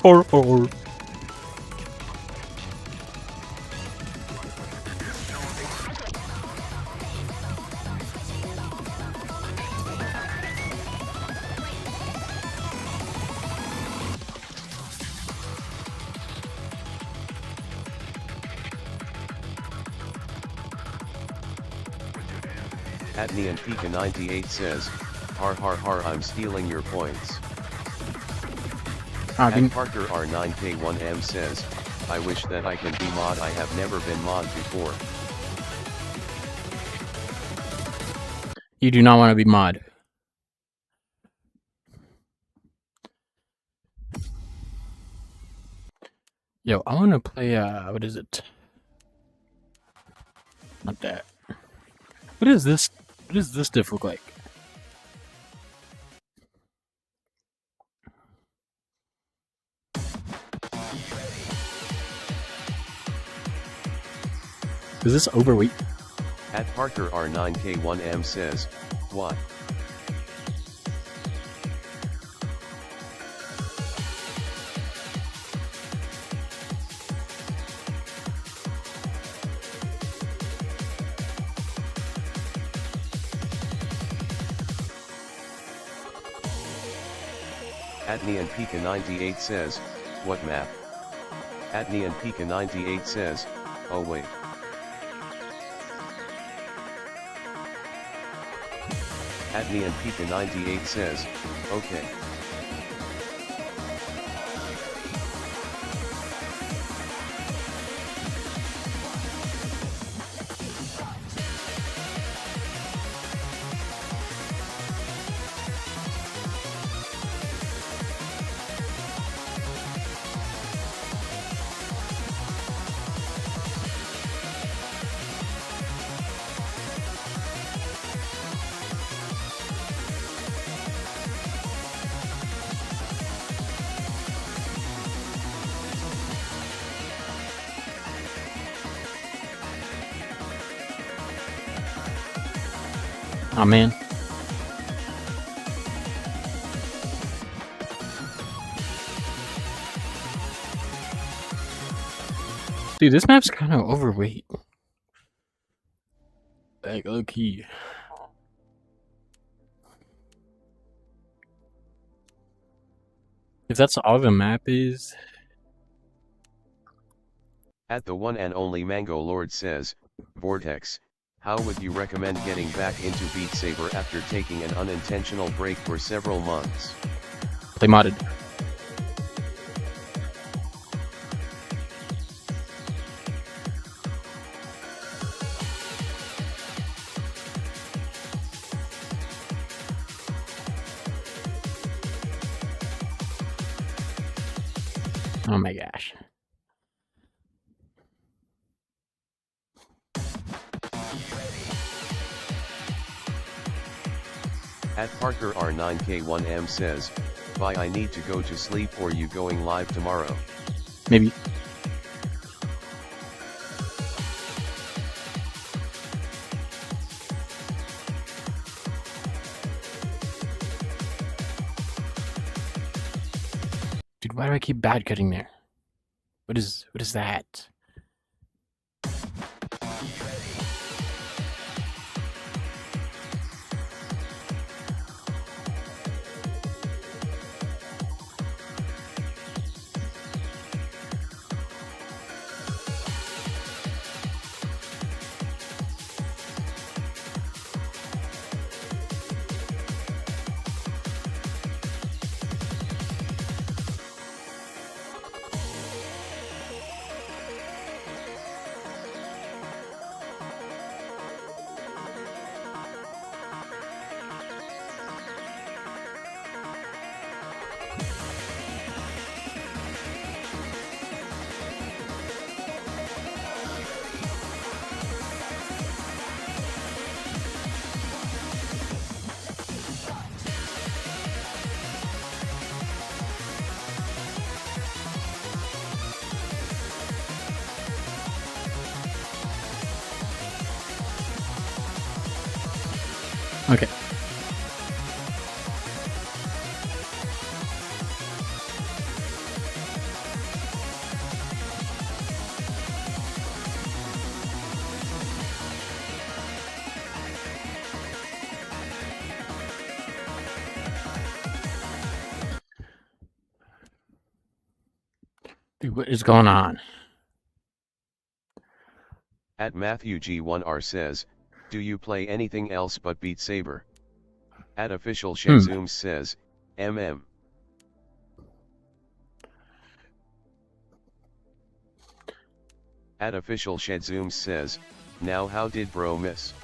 At neonpika98 says, har har har, I'm stealing your points. Ah, At Parker R9K1M says, I wish that I can be mod, I have never been mod before. you do not want to be mod. Yo, I want to play, what is it? Not that. What is this? What does this diff look like? Is this overweight? At Parker R9K1M says, why? At neonpika98 says, what map? At neonpika98 says, oh wait. At neonpika98 says, okay. Oh man. Dude, this map's kind of overweight. Like, low key. If that's all the map is. At the one and only Mango Lord says, Vortex, how would you recommend getting back into Beat Saber after taking an unintentional break for several months? Play modded. Oh my gosh. At Parker R9K1M says, bye, I need to go to sleep, or you going live tomorrow? Maybe. Dude, why do I keep bad cutting there? What is that? Okay. Dude, what is going on? At Matthew G1R says, do you play anything else but Beat Saber? At Official Shedzooms says, MM. At Official Shedzooms says, now how did bro miss?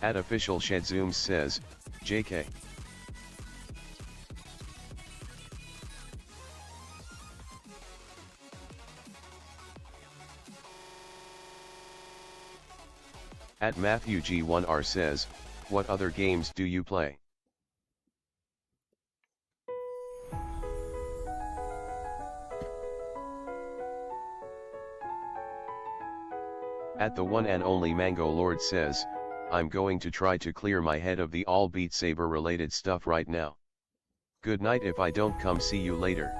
At Official Shedzooms says, JK. At Matthew G1R says, what other games do you play? At the one and only Mango Lord says, I'm going to try to clear my head of the all Beat Saber related stuff right now. Good night. If I don't come see you later.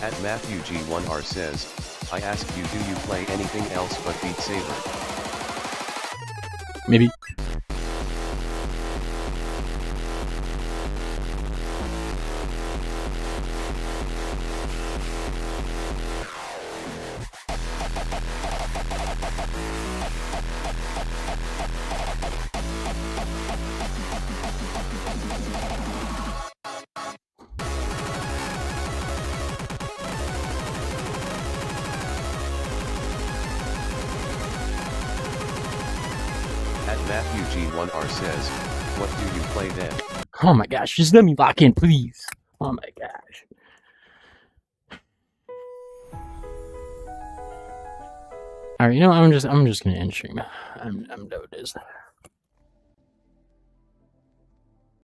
At Matthew G1R says, I asked you, do you play anything else but Beat Saber? Maybe. Matthew G1R says, what do you play then? Oh my gosh, just let me lock in, please. Oh my gosh. Alright, you know, I'm just gonna end stream. I'm done with this.